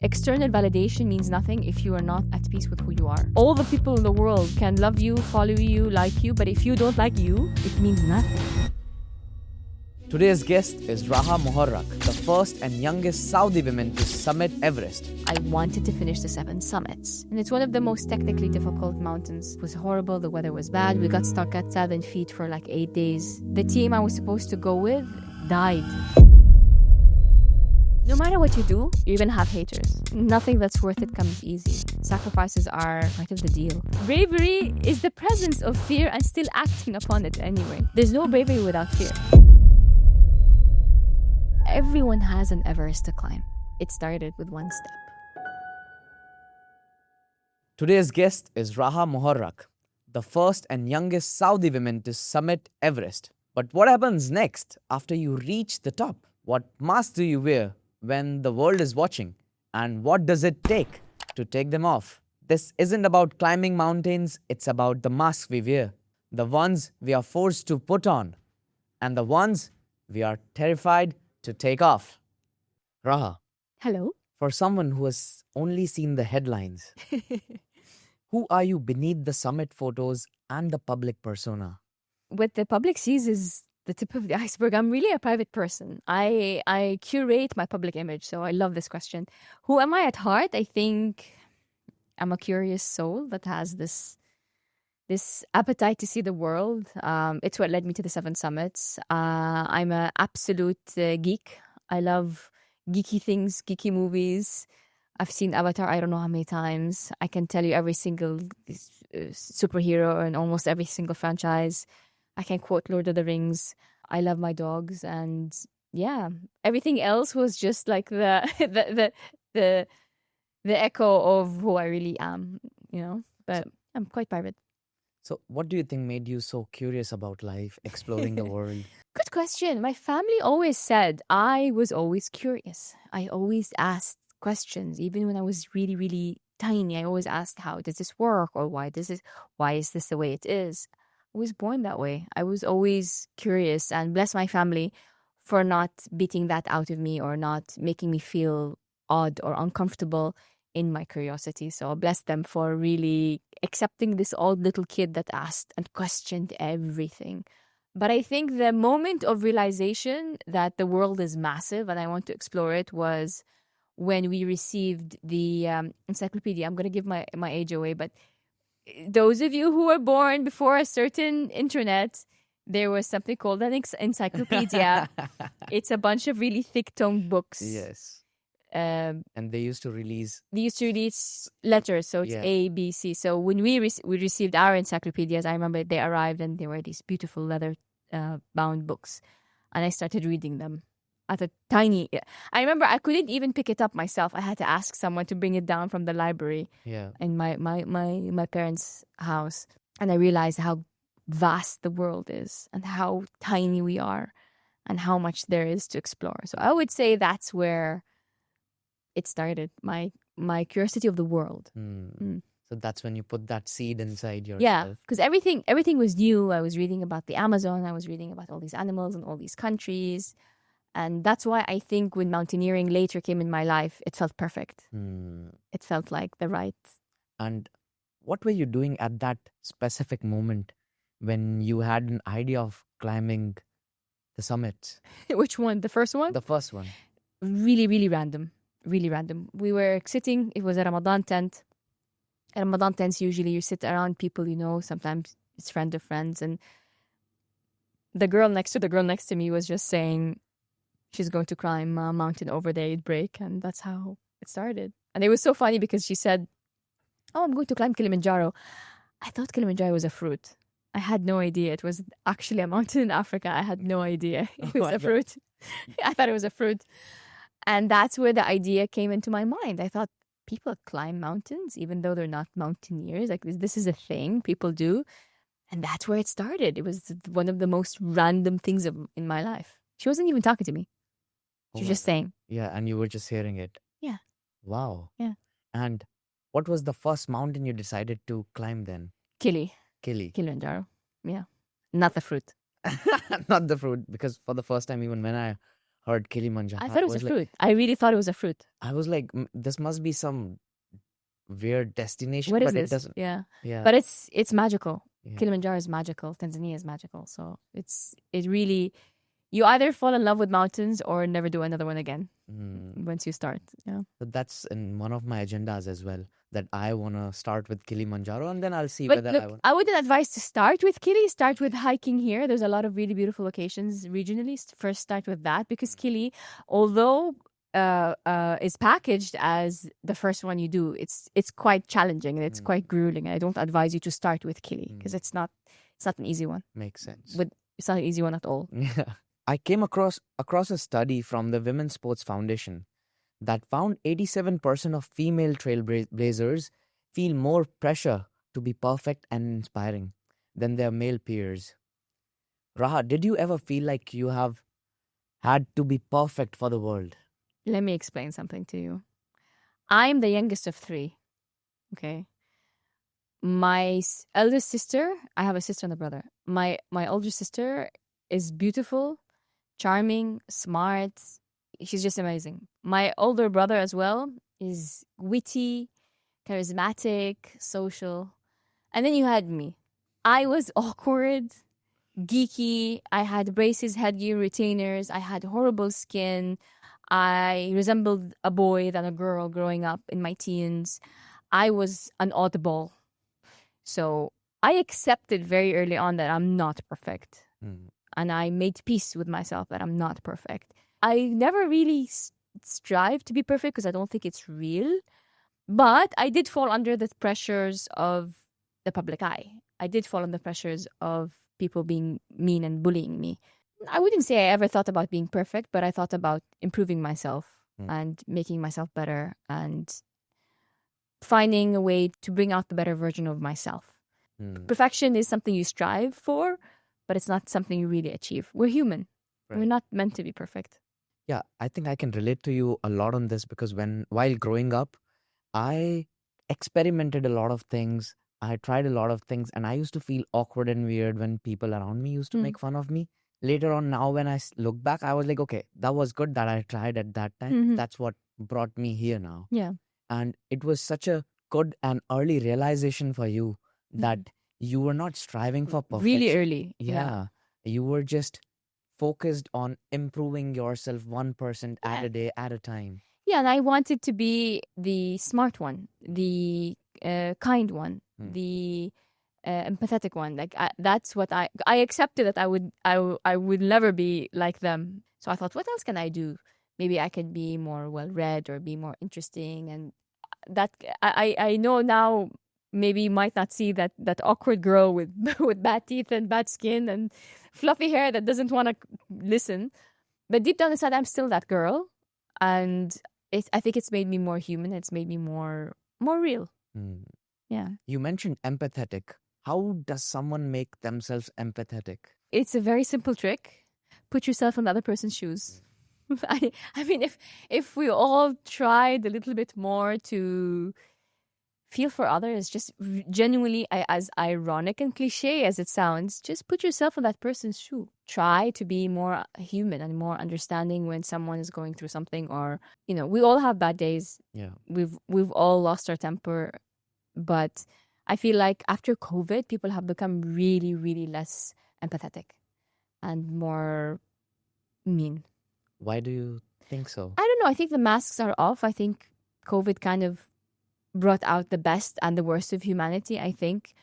External validation means nothing if you are not at peace with who you are. All the people in the world can love you, follow you, like you, but if you don't like you, it means nothing. Today's guest is Raha Moharrak, the first and youngest Saudi woman to summit Everest. I wanted to finish the 7 summits. And it's one of the most technically difficult mountains. It was horrible. The weather was bad. We got stuck at 7 feet for like 8 days. The team I was supposed to go with died. No matter what you do, you're gonna have haters. Nothing that's worth it comes easy. Sacrifices are part of the deal. Bravery is the presence of fear and still acting upon it anyway. There's no bravery without fear. Everyone has an Everest to climb. It started with one step. Today's guest is Raha Moharrak, the first and youngest Saudi woman to summit Everest. But what happens next after you reach the top? What mask do you wear when the world is watching? And what does it take to take them off? This isn't about climbing mountains, it's about the masks we wear, the ones we are forced to put on, and the ones we are terrified to take off. Raha, Hello? for someone who has only seen the headlines, who are you beneath the summit photos and the public persona? What the public sees is the tip of the iceberg. I'm really a private person. I curate my public image, so I love this question. Who am I at heart? I think I'm a curious soul that has this appetite to see the world. It's what led me to the 7 summits. I'm an absolute geek. I love geeky things, geeky movies. I've seen Avatar I don't know how many times. I can tell you every single superhero and almost every single franchise. I can quote Lord of the Rings. I love my dogs, and yeah, everything else was just like the echo of who I really am, you know. But I'm quite private. So, what do you think made you so curious about life, exploring the world? Good question. My family always said I was always curious. I always asked questions, even when I was really, really tiny. I always asked, how does this work? Or why is this the way it is? I was born that way. I was always curious, and bless my family for not beating that out of me or not making me feel odd or uncomfortable in my curiosity. So bless them for really accepting this old little kid that asked and questioned everything. But I think the moment of realization that the world is massive and I want to explore it was when we received the Encyclopedia. I'm going to give my age away, but those of you who were born before a certain internet, there was something called an Encyclopedia. It's a bunch of really thick-toned books. Yes. And they used to release letters, so it's A, B, C. So when we received our encyclopedias, I remember they arrived and they were these beautiful leather bound books, and I started reading them at a tiny. I remember I couldn't even pick it up myself. I had to ask someone to bring it down from the library in my parents' house, and I realized how vast the world is and how tiny we are and how much there is to explore. So I would say that's where it started, my curiosity of the world. So that's when you put that seed inside yourself. Yeah, because everything was new. I was reading about the Amazon. I was reading about all these animals and all these countries. And that's why I think when mountaineering later came in my life, it felt perfect. It felt like the right. And what were you doing at that specific moment when you had an idea of climbing the summit? Which one? The first one? The first one. Really, really random. Really random. We were sitting, it was a Ramadan tent. Ramadan tents, usually you sit around people you know, sometimes it's friend of friends. And the girl next to me was just saying she's going to climb a mountain over there, it'd break. And that's how it started. And it was so funny because she said, oh, I'm going to climb Kilimanjaro. I thought Kilimanjaro was a fruit. I had no idea. It was actually a mountain in Africa. I had no idea it was a fruit. I thought it was a fruit. And that's where the idea came into my mind. I thought people climb mountains, even though they're not mountaineers. Like this is a thing people do. And that's where it started. It was one of the most random things in my life. She wasn't even talking to me. She was just saying. Yeah, and you were just hearing it. Yeah. Wow. Yeah. And what was the first mountain you decided to climb then? Kilimanjaro. Yeah. Not the fruit. Not the fruit, because for the first time, even when I heard Kilimanjaro, I thought it was a fruit. I really thought it was a fruit. I was like, this must be some weird destination, What is but it this? doesn't. Yeah. Yeah. But it's magical. Yeah. Kilimanjaro is magical. Tanzania is magical. So it really, you either fall in love with mountains or never do another one again once you start. Yeah. But that's in one of my agendas as well, that I want to start with Kilimanjaro and then I'll see But whether look, I want. I wouldn't advise to start with Kili. Start with hiking here. There's a lot of really beautiful locations regionally. First, start with that because Kili, although is packaged as the first one you do, it's quite challenging and it's quite grueling. And I don't advise you to start with Kili because it's not an easy one. Makes sense. But it's not an easy one at all. Yeah. I came across a study from the Women's Sports Foundation that found 87% of female trailblazers feel more pressure to be perfect and inspiring than their male peers. Raha, did you ever feel like you have had to be perfect for the world? Let me explain something to you. I'm the youngest of 3. Okay. My eldest sister, I have a sister and a brother. My older sister is beautiful, charming, smart. She's just amazing. My older brother as well is witty, charismatic, social. And then you had me. I was awkward, geeky. I had braces, headgear, retainers. I had horrible skin. I resembled a boy than a girl growing up in my teens. I was an oddball. So I accepted very early on that I'm not perfect. And I made peace with myself that I'm not perfect. I never really strive to be perfect because I don't think it's real. But I did fall under the pressures of the public eye. I did fall under the pressures of people being mean and bullying me. I wouldn't say I ever thought about being perfect, but I thought about improving myself and making myself better and finding a way to bring out the better version of myself. Perfection is something you strive for, but it's not something you really achieve. We're human. Right. We're not meant to be perfect. Yeah, I think I can relate to you a lot on this because while growing up, I experimented a lot of things. I tried a lot of things and I used to feel awkward and weird when people around me used to make fun of me. Later on, now when I look back, I was like, okay, that was good that I tried at that time. That's what brought me here now. Yeah. And it was such a good and early realization for you that you were not striving for perfection. Really early. Yeah. You were just focused on improving yourself 1% at a day at a time. Yeah, and I wanted to be the smart one, the kind one, the empathetic one. Like that's what I accepted that I would never be like them. So I thought, what else can I do? Maybe I can be more well read or be more interesting, and that I know now. Maybe you might not see that awkward girl with with bad teeth and bad skin and fluffy hair that doesn't want to listen. But deep down inside, I'm still that girl, and I think it's made me more human. It's made me more real. Yeah. You mentioned empathetic. How does someone make themselves empathetic? It's a very simple trick. Put yourself in the other person's shoes. I mean, if we all tried a little bit more to feel for others, just genuinely, as ironic and cliche as it sounds, just put yourself in that person's shoe. Try to be more human and more understanding when someone is going through something, or we all have bad days. Yeah, we've all lost our temper, but I feel like after COVID, people have become really, really less empathetic and more mean. Why do you think so? I don't know. I think the masks are off. I think COVID kind of brought out the best and the worst of humanity. I think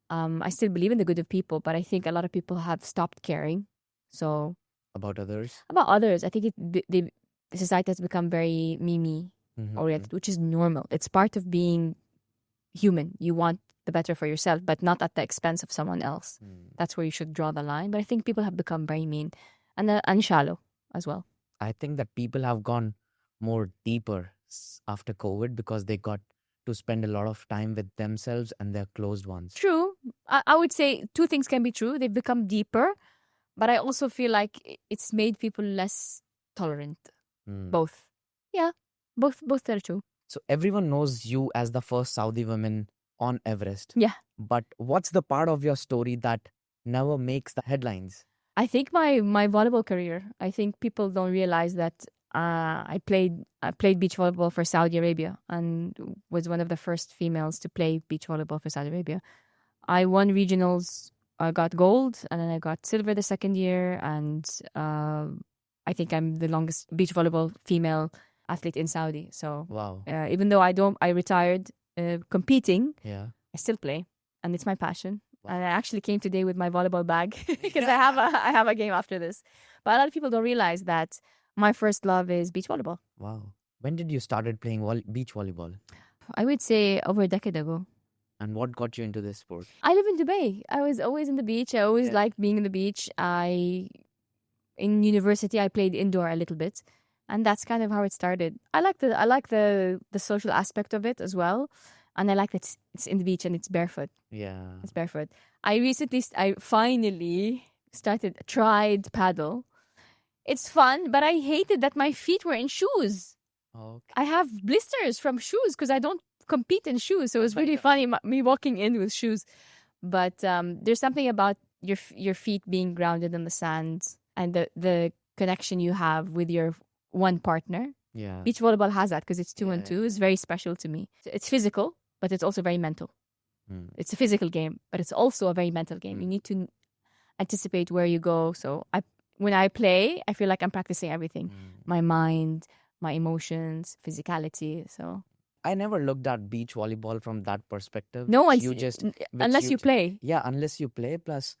I still believe in the good of people, but I think a lot of people have stopped caring. So about others, I think the society has become very me oriented, which is normal. It's part of being human. You want the better for yourself, but not at the expense of someone else. That's where you should draw the line. But I think people have become very mean and shallow as well. I think that people have gone more deeper after COVID because they got to spend a lot of time with themselves and their closed ones. True. I would say two things can be true. They've become deeper, but I also feel like it's made people less tolerant. Both. Yeah, both are true. So everyone knows you as the first Saudi woman on Everest. Yeah. But what's the part of your story that never makes the headlines? I think my volleyball career. I think people don't realize that I played beach volleyball for Saudi Arabia and was one of the first females to play beach volleyball for Saudi Arabia. I won regionals. I got gold, and then I got silver the second year, and I think I'm the longest beach volleyball female athlete in Saudi. So Wow. even though I retired competing, Yeah. I still play, and it's my passion. Wow. And I actually came today with my volleyball bag because I have a game after this. But a lot of people don't realize that my first love is beach volleyball. Wow. When did you started playing beach volleyball? I would say over a decade ago. And what got you into this sport? I live in Dubai. I was always in the beach. I always Yeah. liked being in the beach. In university I played indoor a little bit, and that's kind of how it started. I like the social aspect of it as well, and I like that it's in the beach and it's barefoot. Yeah. It's barefoot. I finally tried paddle. It's fun, but I hated that my feet were in shoes. Okay. I have blisters from shoes because I don't compete in shoes. So it was really funny me walking in with shoes. But there's something about your feet being grounded in the sand and the connection you have with your one partner. Yeah. Beach volleyball has that because it's 2-on-2. Yeah. It's very special to me. It's physical, but it's also very mental. It's a physical game, but it's also a very mental game. You need to anticipate where you go. So when I play, I feel like I'm practicing everything. My mind, my emotions, physicality. So I never looked at beach volleyball from that perspective. no one's You just unless you play. Yeah, unless you play. Plus,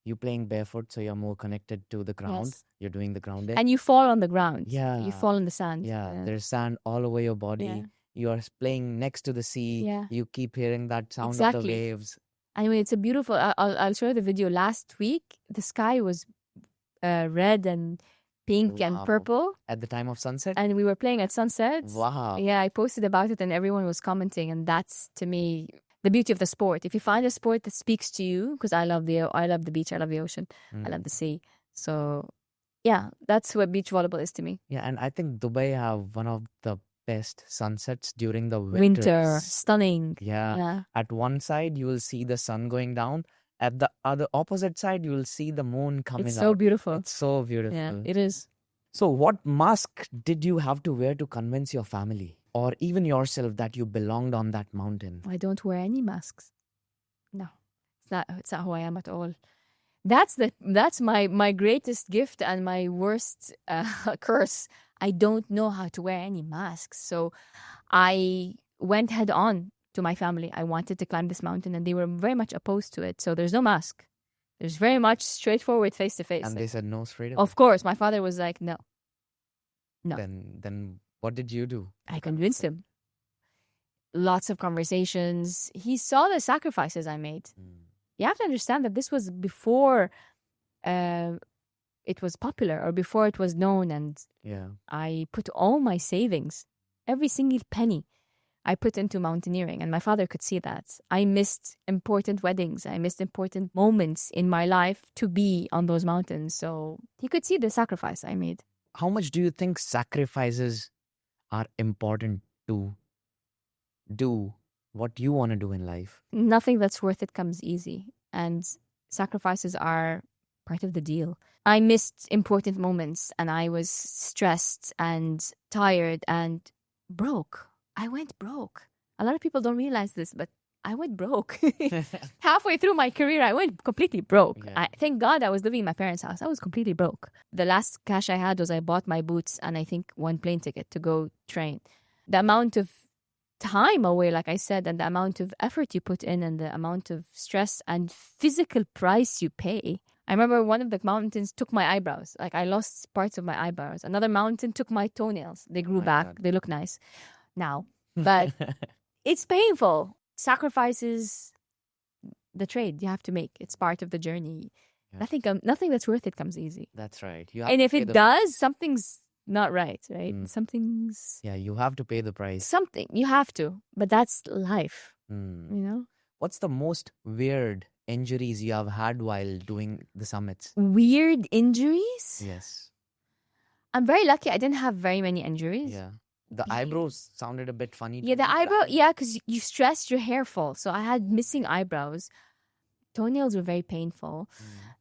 you playing barefoot, so you're more connected to the ground. Yes. You're doing the grounding. And you fall on the ground. Yeah. You fall in the sand. Yeah, there's sand all over your body. Yeah. You are playing next to the sea. Yeah. You keep hearing that sound of Exactly. the waves. Anyway, it's a beautiful. I'll show you the video. Last week, the sky was red and pink and Wow. purple, At the time of sunset? and we were playing at sunset. Wow. Yeah, I posted about it, and everyone was commenting, and that's to me the beauty of the sport. If you find a sport that speaks to you, because I love the beach, I love the ocean, I love the sea. So, yeah, that's what beach volleyball is to me. Yeah, and I think Dubai have one of the best sunsets during the Winter, winters. stunning. Yeah. Yeah. At one side, you will see the sun going down. At the other opposite side, you will see the moon coming It's so out. beautiful. It's so beautiful. Yeah, it is. So, what mask did you have to wear to convince your family or even yourself that you belonged on that mountain? I don't wear any masks. No, it's not who I am at all. That's my greatest gift and my worst curse. I don't know how to wear any masks. So I went head on to my family. I wanted to climb this mountain, and they were very much opposed to it. So there's no mask. There's very much straightforward face to face. And they said no straight away. Of course, my father was like, no. Then what did you do? I convinced him. Lots of conversations. He saw the sacrifices I made. You have to understand that this was before it was popular or before it was known, and Yeah. I put all my savings, every single penny, I put into mountaineering, and my father could see that. I missed important weddings. I missed important moments in my life to be on those mountains. So he could see the sacrifice I made. How much do you think sacrifices are important to do what you want to do in life? Nothing that's worth it comes easy, and sacrifices are part of the deal. I missed important moments, and I was stressed and tired and broke. I went broke. A lot of people don't realize this, but I went broke. Halfway through my career, I went completely broke. Yeah. Thank God I was living in my parents' house. I was completely broke. The last cash I had was I bought my boots and I think one plane ticket to go train. The amount of time away, like I said, and the amount of effort you put in and the amount of stress and physical price you pay. I remember one of the mountains took my eyebrows. Like I lost parts of my eyebrows. Another mountain took my toenails. They grew My back. God. They look nice now. But it's painful. Sacrifices the trade you have to make. It's part of the journey. Yeah. Nothing that's worth it comes easy. That's right. You have And to if pay it does, something's not right, right? Something's Yeah, you have to pay the price. something. You have to. But that's life, Mm. you know? What's the most weird injuries you have had while doing the summits? Weird injuries? Yes. I'm very lucky. I didn't have very many injuries. Yeah. The eyebrows sounded a bit funny. to Yeah, the me. eyebrow. Yeah, because you stress, your hair falls. So I had missing eyebrows. Toenails were very painful.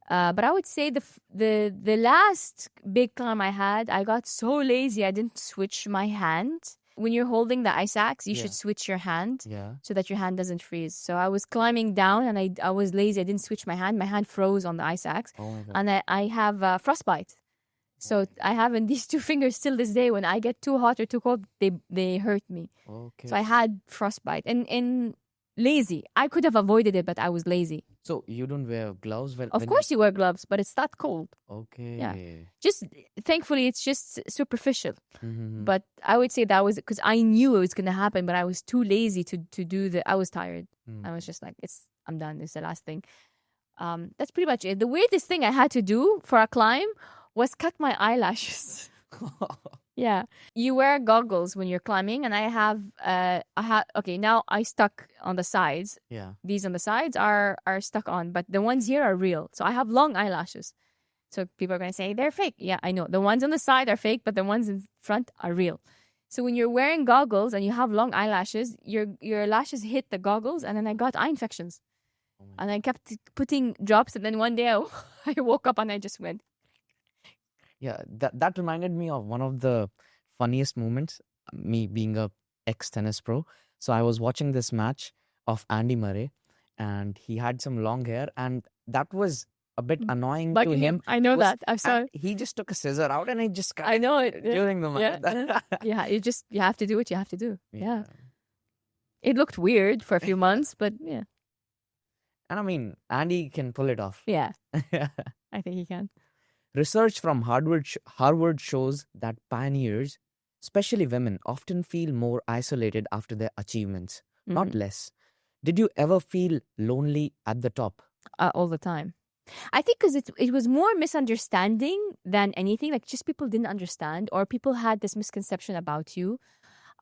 But I would say the last big climb I had, I got so lazy I didn't switch my hand. When you're holding the ice axe, you should switch your hand so that your hand doesn't freeze. So I was climbing down and I was lazy. I didn't switch my hand. My hand froze on the ice axe. Oh my God. And I have frostbite. So I have in these two fingers still this day. When I get too hot or too cold, they hurt me. Okay. So I had frostbite. And lazy. I could have avoided it, but I was lazy. So you don't wear gloves? Of course you wear gloves, but it's not cold. Okay. Yeah. Just thankfully, it's just superficial. Mm-hmm. But I would say that was because I knew it was going to happen, but I was too lazy to do I was tired. I was just like, I'm done. It's the last thing. That's pretty much it. The weirdest thing I had to do for a climb was cut my eyelashes. Yeah. You wear goggles when you're climbing, and okay, now I stuck on the sides. Yeah. These on the sides are stuck on, but the ones here are real. So I have long eyelashes. So people are going to say they're fake. Yeah, I know. The ones on the side are fake, but the ones in front are real. So when you're wearing goggles and you have long eyelashes, your lashes hit the goggles, and then I got eye infections. And I kept putting drops, and then one day I woke up and I just went. Yeah, that reminded me of one of the funniest moments, me being a ex-tennis pro. So I was watching this match of Andy Murray, and he had some long hair, and that was a bit annoying to him. I know that. I saw it. He just took a scissor out and he just cut I know it. during the match. Yeah, you have to do what you have to do. Yeah. It looked weird for a few months, but yeah. And I mean, Andy can pull it off. Yeah. I think he can. Research from Harvard shows that pioneers, especially women, often feel more isolated after their achievements, not less. Did you ever feel lonely at the top? All the time. I think because it was more misunderstanding than anything. Like, just people didn't understand, or people had this misconception about you.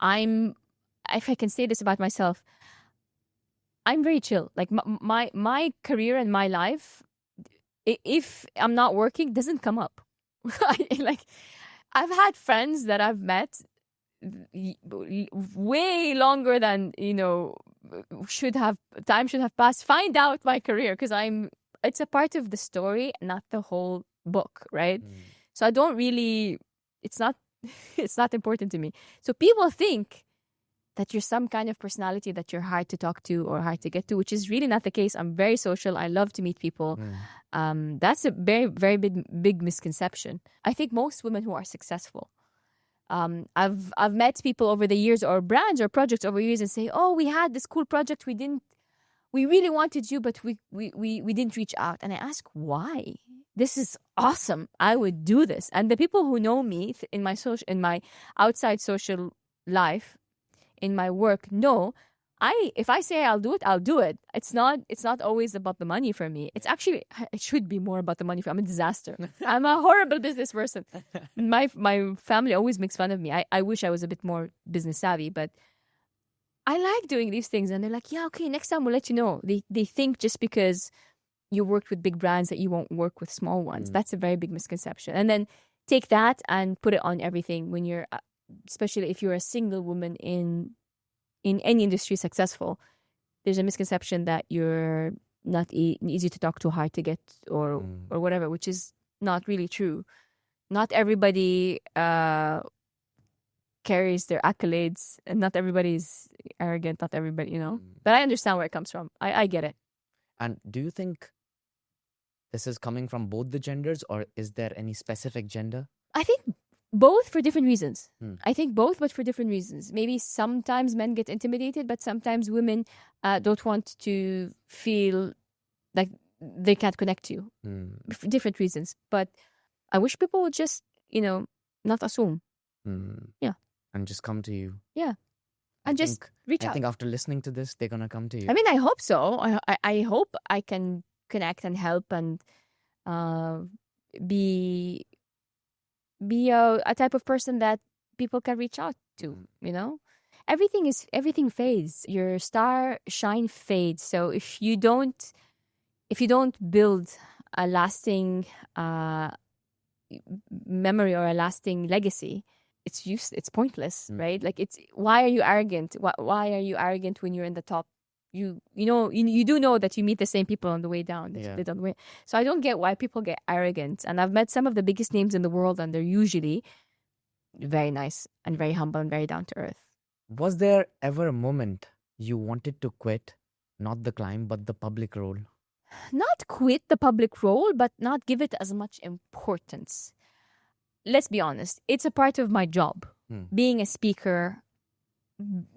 If I can say this about myself, I'm very chill. Like, my career and my life, if I'm not working, doesn't come up. Like, I've had friends that I've met way longer than time should have passed. Find out my career because it's a part of the story, not the whole book, right? So I don't really. It's not important to me. So people think that you're some kind of personality that you're hard to talk to or hard to get to, which is really not the case. I'm very social. I love to meet people. That's a very, very big misconception. I think most women who are successful, I've met people over the years, or brands or projects over years, and say, "Oh, we had this cool project. We really wanted you, but we didn't reach out." And I ask, why? This is awesome. I would do this. And the people who know me in my outside social life, in my work, know if I say I'll do it, I'll do it. It's not always about the money for me. It should be more about the money. I'm a disaster. I'm a horrible business person. My family always makes fun of me. I wish I was a bit more business savvy, but I like doing these things. And they're like, yeah, okay, next time we'll let you know. They think just because you worked with big brands that you won't work with small ones. That's a very big misconception. And then take that and put it on everything when you're, especially if you're a single woman in any industry successful. There's a misconception that you're not easy to talk to, hard to get, or whatever, which is not really true. Not everybody carries their accolades, and not everybody's arrogant. Not everybody, But I understand where it comes from. I get it. And do you think this is coming from both the genders, or is there any specific gender? I think both, for different reasons. I think both, but for different reasons. Maybe sometimes men get intimidated, but sometimes women don't want to feel like they can't connect to you. For different reasons. But I wish people would just, not assume. Yeah. And just come to you. Yeah. And just reach out. I think after listening to this, they're going to come to you. I mean, I hope so. I hope I can connect and help and be a type of person that people can reach out to, Everything fades. Your star shine fades. So if you don't build a lasting memory or a lasting legacy, it's pointless, right? Like, why are you arrogant? Why are you arrogant when you're in the top? you do know that you meet the same people on the way down. Yeah. They don't win. So I don't get why people get arrogant. And I've met some of the biggest names in the world, and they're usually very nice and very humble and very down to earth. Was there ever a moment you wanted to quit, not the climb, but the public role? Not quit the public role, but not give it as much importance. Let's be honest, it's a part of my job. Being a speaker,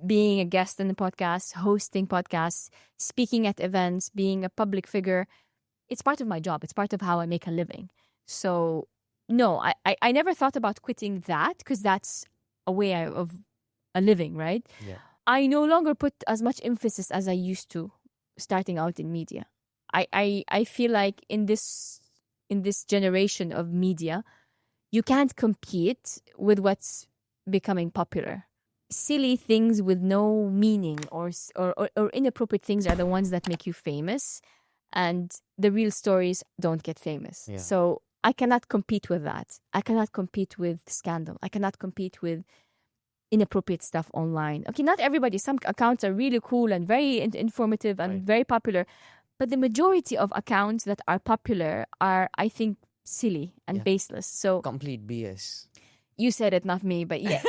being a guest in the podcast, hosting podcasts, speaking at events, being a public figure, it's part of my job. It's part of how I make a living. So, no, I never thought about quitting that because that's a way of a living, right? Yeah. I no longer put as much emphasis as I used to starting out in media. I feel like in this generation of media, you can't compete with what's becoming popular. Silly things with no meaning or inappropriate things are the ones that make you famous, and the real stories don't get famous. Yeah. So I cannot compete with that. I cannot compete with scandal. I cannot compete with inappropriate stuff online. Okay, not everybody. Some accounts are really cool and very informative and very popular, but the majority of accounts that are popular are, I think, silly and baseless. So complete BS. You said it, not me, but yeah.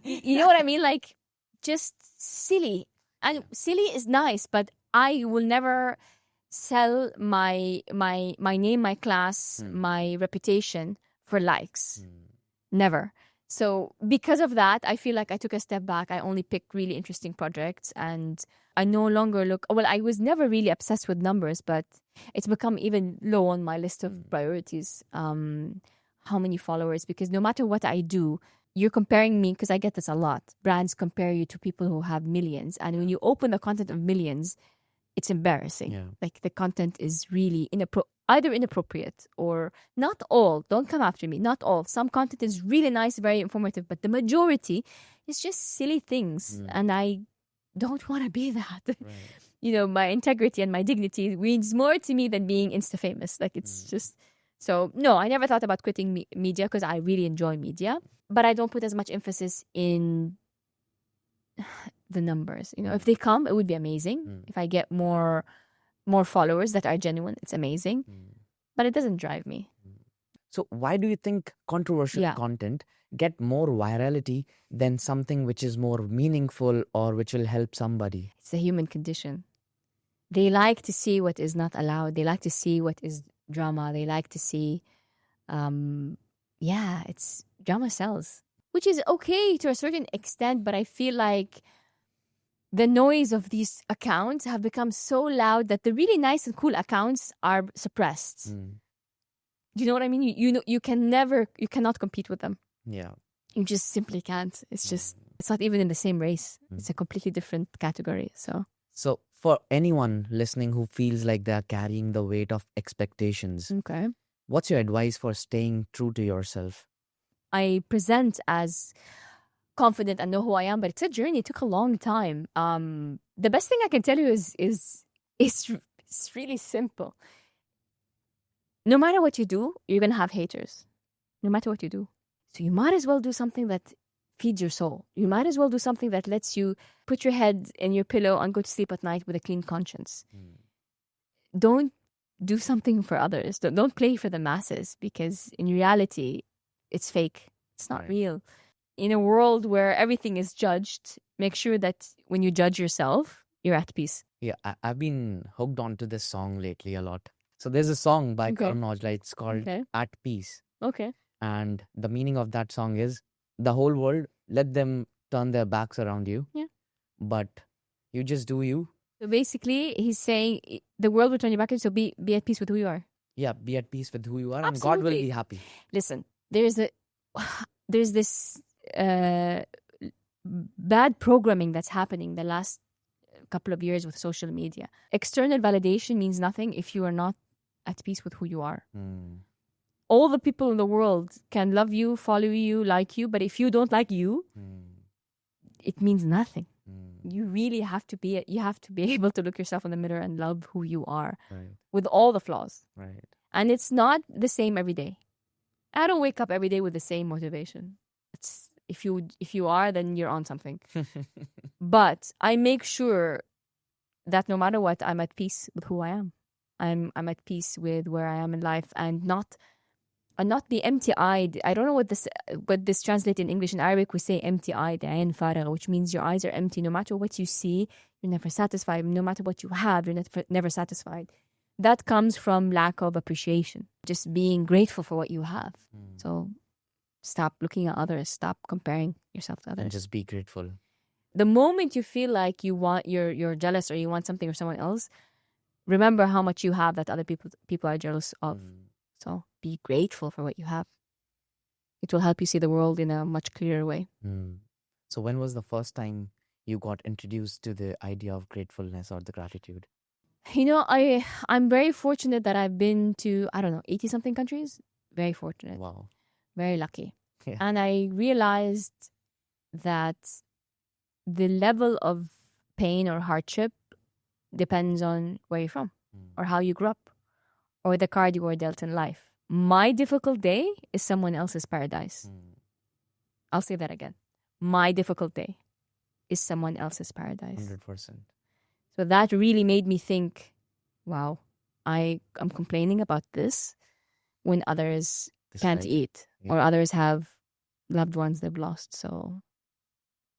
You know what I mean? Like, just silly. And silly is nice, but I will never sell my name, my class, my reputation for likes. Never. So because of that, I feel like I took a step back. I only picked really interesting projects, and I no longer I was never really obsessed with numbers, but it's become even low on my list of priorities. How many followers? Because no matter what I do, you're comparing me, because I get this a lot. Brands compare you to people who have millions. And when you open the content of millions, it's embarrassing. Yeah. Like, the content is really either inappropriate or not all. Don't come after me. Not all. Some content is really nice, very informative, but the majority is just silly things. And I don't want to be that. Right. My integrity and my dignity means more to me than being insta-famous. Like, it's just... So, no, I never thought about quitting media because I really enjoy media. But I don't put as much emphasis in the numbers. If they come, it would be amazing. If I get more followers that are genuine, it's amazing. But it doesn't drive me. So why do you think controversial content get more virality than something which is more meaningful or which will help somebody? It's a human condition. They like to see what is not allowed. They like to see what is drama. They like to see, it's drama sells, which is okay to a certain extent. But I feel like the noise of these accounts have become so loud that the really nice and cool accounts are suppressed. Do you know what I mean? You cannot compete with them. Yeah. You just simply can't. It's just, it's not even in the same race. It's a completely different category. So for anyone listening who feels like they're carrying the weight of expectations, okay. What's your advice for staying true to yourself? I present as confident and know who I am, but it's a journey. It took a long time. The best thing I can tell you is it's really simple. No matter what you do, you're going to have haters. No matter what you do. So you might as well do something that feeds your soul. You might as well do something that lets you put your head in your pillow and go to sleep at night with a clean conscience. Don't do something for others. Don't play for the masses, because in reality, it's fake. It's not real. In a world where everything is judged, make sure that when you judge yourself, you're at peace. Yeah, I've been hooked onto this song lately a lot. So there's a song by Karan Aujla. It's called At Peace. Okay. And the meaning of that song is, the whole world, let them turn their backs around you. Yeah. But you just do you. So basically, he's saying the world will turn you back, so be at peace with who you are. Yeah, be at peace with who you are. Absolutely. And God will be happy. Listen, there's this bad programming that's happening the last couple of years with social media. External validation means nothing if you are not at peace with who you are. All the people in the world can love you, follow you, like you, but if you don't like you, it means nothing. You really have to be able to look yourself in the mirror and love who you are, with all the flaws. Right. And it's not the same every day. I don't wake up every day with the same motivation. It's if you are, then you're on something. But I make sure that no matter what, I'm at peace with who I am. I'm at peace with where I am in life, and not be empty-eyed. I don't know what this translates in English. In Arabic, we say empty-eyed, عين فارغة, which means your eyes are empty. No matter what you see, you're never satisfied. No matter what you have, you're never satisfied. That comes from lack of appreciation, just being grateful for what you have. So stop looking at others. Stop comparing yourself to others. And just be grateful. The moment you feel like you're jealous or you want something or someone else, remember how much you have that other people are jealous of. So be grateful for what you have. It will help you see the world in a much clearer way. So when was the first time you got introduced to the idea of gratefulness or the gratitude? You know, I'm very fortunate that I've been to, 80 something countries. Very fortunate. Wow. Very lucky. Yeah. And I realized that the level of pain or hardship depends on where you're from or how you grew up or the card you were dealt in life. My difficult day is someone else's paradise. I'll say that again. My difficult day is someone else's paradise. 100%. So that really made me think, wow, I'm complaining about this when others can't eat or others have loved ones they've lost. So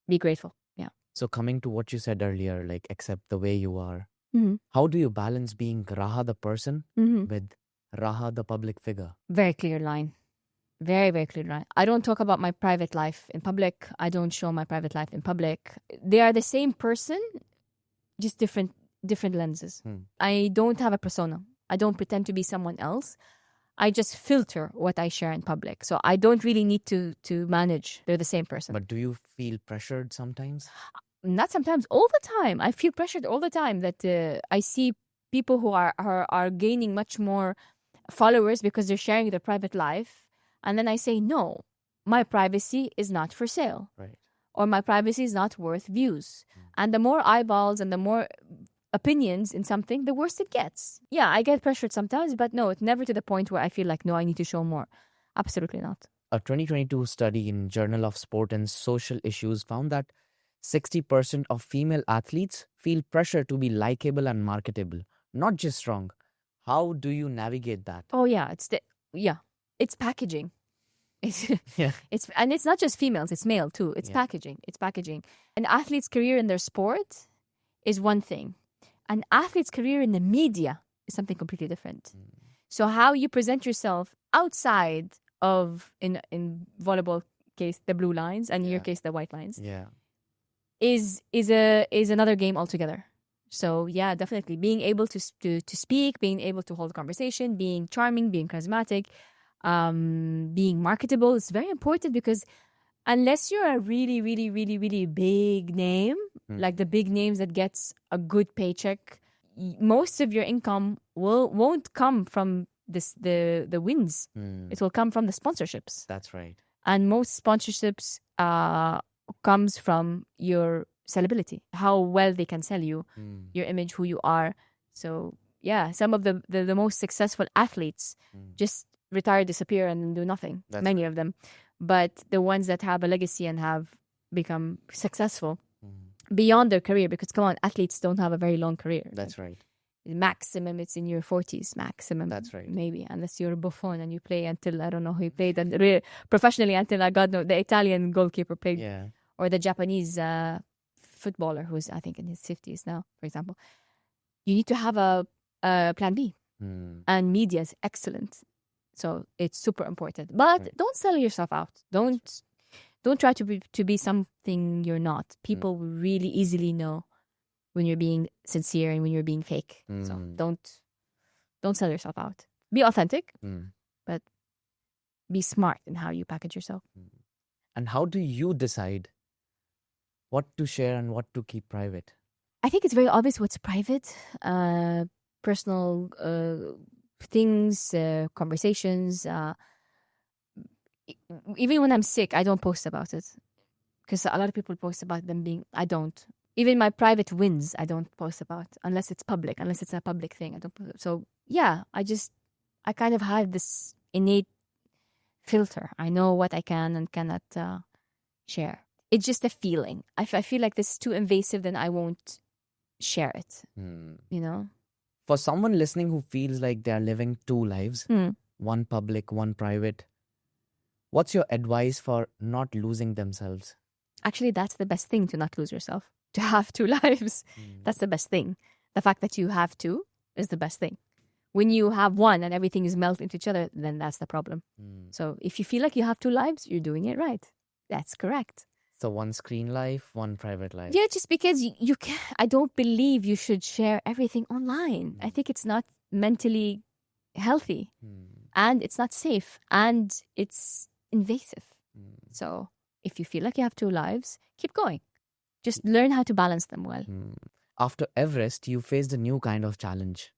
be grateful. Yeah. So coming to what you said earlier, like accept the way you are. Mm-hmm. How do you balance being Raha the person with Raha the public figure? Very clear line. Very, very clear line. I don't talk about my private life in public. I don't show my private life in public. They are the same person, just different lenses. I don't have a persona. I don't pretend to be someone else. I just filter what I share in public. So I don't really need to manage. They're the same person. But do you feel pressured sometimes? Not sometimes, all the time. I feel pressured all the time that I see people who are gaining much more followers because they're sharing their private life. And then I say, no, my privacy is not for sale. Right. Or my privacy is not worth views. And the more eyeballs and the more opinions in something, the worse it gets. Yeah, I get pressured sometimes, but no, it's never to the point where I feel like, no, I need to show more. Absolutely not. A 2022 study in Journal of Sport and Social Issues found that 60% of female athletes feel pressure to be likable and marketable, not just strong. How do you navigate that? Oh yeah, it's packaging. Yeah. And it's not just females, it's male too. It's packaging. It's packaging. An athlete's career in their sport is one thing. An athlete's career in the media is something completely different. So how you present yourself outside of, in volleyball case, the blue lines, and in your case, the white lines, is another game altogether. So yeah, definitely being able to speak, being able to hold a conversation, being charming, being charismatic, being marketable is very important, because unless you're a really, really, really, really big name, like the big names that gets a good paycheck, most of your income won't come from the wins. It will come from the sponsorships. That's right. And most sponsorships comes from your sellability, how well they can sell you, your image, who you are. So yeah, some of the most successful athletes just retire, disappear, and do nothing. That's Many of them. But the ones that have a legacy and have become successful beyond their career, because come on, athletes don't have a very long career. That's right. Maximum, it's in your 40s, maximum. That's right. Maybe, unless you're Buffon and you play until, I don't know who you played, and professionally until, God knows, the Italian goalkeeper played, or the Japanese footballer who's, I think, in his 50s now, for example. You need to have a plan B. And media is excellent. So it's super important. But don't sell yourself out. Don't try to be something you're not. People will really easily know when you're being sincere and when you're being fake. So don't sell yourself out. Be authentic, but be smart in how you package yourself. And how do you decide what to share and what to keep private? I think it's very obvious what's private. Personal things, conversations. Even when I'm sick, I don't post about it, because a lot of people post about them being. I don't. Even my private wins, I don't post about, unless it's public, unless it's a public thing. I don't post. So yeah, I kind of have this innate filter. I know what I can and cannot share. It's just a feeling. If I feel like this is too invasive, then I won't share it, Hmm. you know? For someone listening who feels like they are living two lives, one public, one private, what's your advice for not losing themselves? Actually, that's the best thing, to not lose yourself. To have two lives, that's the best thing. The fact that you have two is the best thing. When you have one and everything is melted into each other, then that's the problem. So if you feel like you have two lives, you're doing it right. That's correct. So one screen life, one private life. Yeah, just because you can, I don't believe you should share everything online. I think it's not mentally healthy, and it's not safe, and it's invasive. So if you feel like you have two lives, keep going. Just learn how to balance them well. After Everest, you faced a new kind of challenge,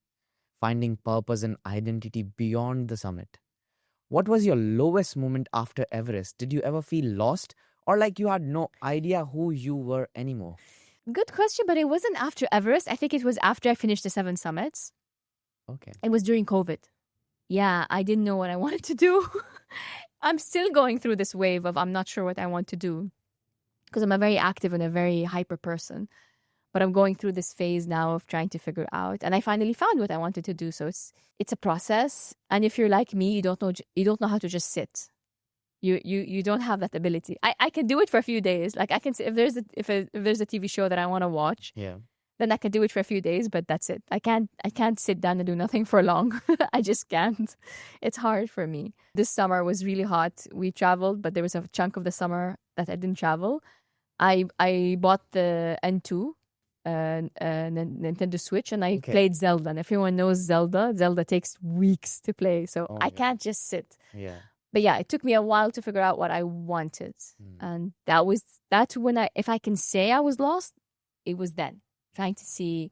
finding purpose and identity beyond the summit. What was your lowest moment after Everest? Did you ever feel lost or like you had no idea who you were anymore? Good question, but it wasn't after Everest. I think it was after I finished the 7 summits. Okay. It was during COVID. Yeah, I didn't know what I wanted to do. I'm still going through this wave of I'm not sure what I want to do, because I'm a very active and a very hyper person. But I'm going through this phase now of trying to figure out, and I finally found what I wanted to do. So it's a process, and if you're like me, you don't know how to just sit. You don't have that ability. I can do it for a few days. Like I can if there's a TV show that I want to watch, then I can do it for a few days, but that's it. I can't sit down and do nothing for long. I just can't. It's hard for me. This summer was really hot. We traveled, but there was a chunk of the summer that I didn't travel. I bought the N2 Nintendo Switch, and I played Zelda. And everyone knows Zelda takes weeks to play, so I can't just sit. But yeah, it took me a while to figure out what I wanted. And that's when if I can say I was lost, it was then. Trying to see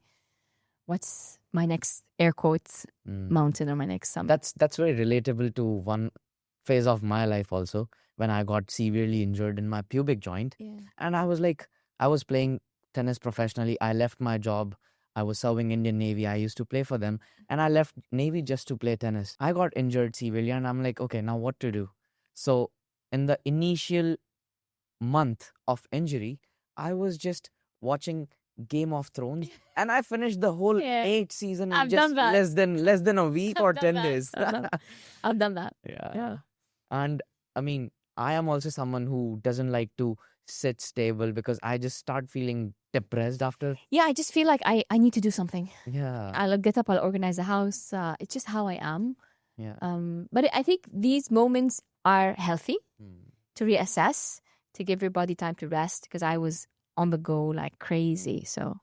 what's my next, air quotes, mountain or my next summit. That's very relatable to one phase of my life also, when I got severely injured in my pubic joint. And I was playing tennis professionally. I left my job. I was serving Indian Navy. I used to play for them. And I left Navy just to play tennis. I got injured severely and I'm like, okay, now what to do? So in the initial month of injury, I was just watching Game of Thrones, and I finished the whole 8 season in just less than a week or 10 days. I've done that. Yeah. And I mean, I am also someone who doesn't like to sit stable because I just start feeling depressed after. Yeah, I just feel like I need to do something. Yeah. I'll get up, I'll organize the house. It's just how I am. Yeah. But I think these moments are healthy to reassess, to give your body time to rest, because I was on the go like crazy. So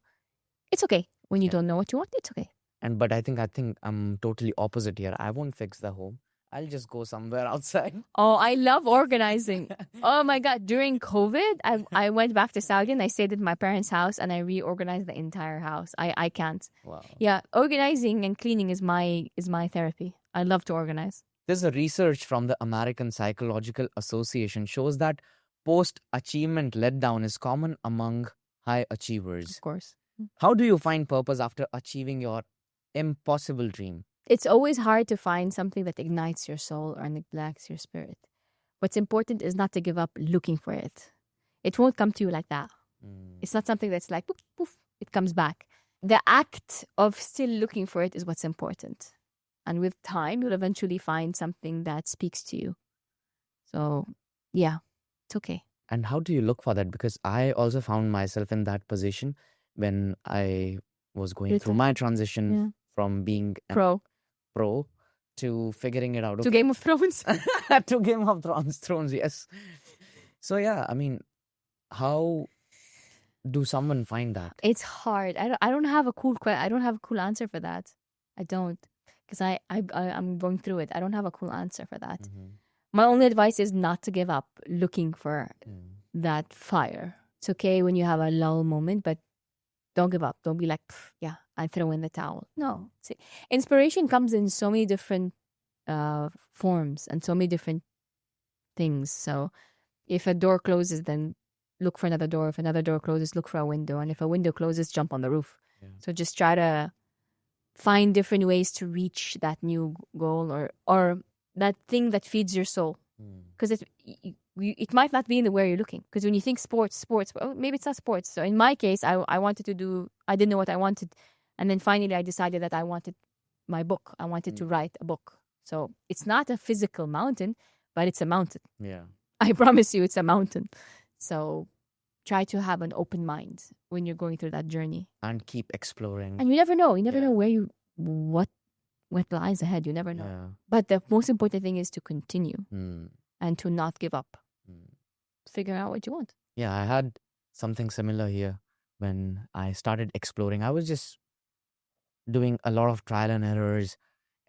it's okay when you don't know what you want. It's okay. But I think I'm totally opposite here. I won't fix the home. I'll just go somewhere outside. Oh, I love organizing. Oh my God. During COVID, I went back to Saudi and I stayed at my parents' house and I reorganized the entire house. I can't. Wow. Yeah. Organizing and cleaning is my therapy. I love to organize. There's a research from the American Psychological Association shows that post-achievement letdown is common among high achievers. Of course. How do you find purpose after achieving your impossible dream? It's always hard to find something that ignites your soul or neglects your spirit. What's important is not to give up looking for it. It won't come to you like that. It's not something that's like, poof, poof, it comes back. The act of still looking for it is what's important. And with time, you'll eventually find something that speaks to you. So, yeah, it's okay. And how do you look for that? Because I also found myself in that position when I was going through my transition from being pro to figuring it out. To Game of Thrones. To Game of Thrones, yes. So yeah, I mean, how do someone find that? It's hard. I don't have a cool answer for that. I don't, because I'm going through it. I don't have a cool answer for that. My only advice is not to give up looking for that fire. It's okay when you have a lull moment, but don't give up. Don't be like, yeah, I throw in the towel. No. See, inspiration comes in so many different forms and so many different things. So if a door closes, then look for another door. If another door closes, look for a window. And if a window closes, jump on the roof. So just try to find different ways to reach that new goal or that thing that feeds your soul. Because it might not be in the where you're looking. Because when you think sports, well, maybe it's not sports. So in my case, I wanted to do, I didn't know what I wanted. And then finally I decided that I wanted my book. I wanted to write a book. So it's not a physical mountain, but it's a mountain. Yeah. I promise you it's a mountain. So try to have an open mind when you're going through that journey. And keep exploring. And you never know. You never know what lies ahead. You never know. Yeah. But the most important thing is to continue Mm. and to not give up. Figure out what you want. Yeah, I had something similar here when I started exploring. I was just doing a lot of trial and errors,